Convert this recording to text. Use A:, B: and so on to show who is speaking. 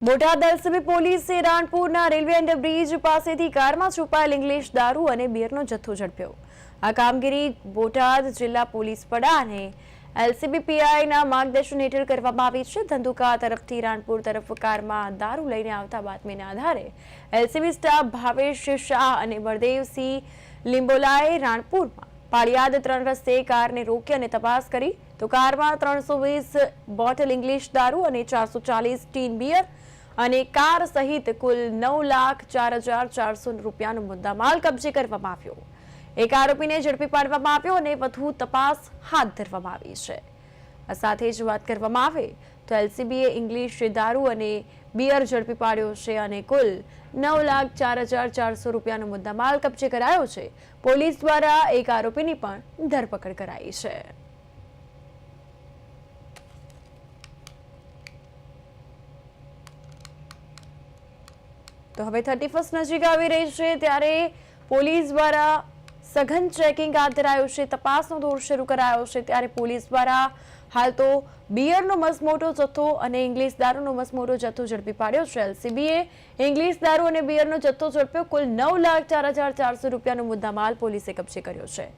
A: Botad LCB પોલીસે રાણપુરના railway underbridge પાસેથી કારમાં છુપાયેલ ઇંગ્લિશ દારૂ અને બીયરનો જથ્થો ઝડપ્યો। આ કામગીરી બોટાદ જિલ્લા પોલીસ વડા અને એલસીબી પીઆઈના માર્ગદર્શન હેઠળ કરવામાં આવી છે। ધંધુકા તરફથી રાણપુર તરફ કારમાં દારૂ લઈને આવતા બાતમીના આધારે એલસીબી સ્ટાફ ભાવેશ શાહ અને બળદેવસિંહ લીંબોલાએ રાણપુરમાં પાળિયાદ 3 રસ્તે કારને રોકી અને તપાસ કરી તો કારમાં 320 બોટલ ઇંગ્લિશ દારૂ અને 440 ટીન બીયર અને કાર સહિત કુલ 9,04,400 રૂપિયાનો મુદ્દામાલ કબજે કરવામાં આવ્યો। એક આરોપીને ઝડપી પાડવામાં આવ્યો અને વધુ તપાસ હાથ ધરવામાં આવી છે। આ સાથે જ વાત કરવામાં આવે તો એલસીબીએ ઇંગ્લિશ દારૂ અને બીયર ઝડપી પાડ્યો છે અને કુલ 9,04,400 રૂપિયાનો મુદ્દામાલ કબજે કરાયો છે। પોલીસ દ્વારા એક આરોપીની પણ ધરપકડ કરાઈ છે। તો હવે 31st નજીક આવી રહી છે ત્યારે પોલીસ દ્વારા સઘન ચેકિંગ હાથ ધરાયું છે। તપાસનો દોર શરૂ કરાયો છે ત્યારે પોલીસ દ્વારા હાલ તો બીયરનો મસમોટો જથ્થો અને ઇંગ્લિશ દારૂનો મસમોટો જથ્થો ઝડપી પાડ્યો છે। એલસીબીએ ઇંગ્લિશ દારૂ અને બીયરનો જથ્થો ઝડપ્યો। કુલ 9,04,400 રૂપિયાનો મુદ્દામાલ પોલીસે કબજે કર્યો છે।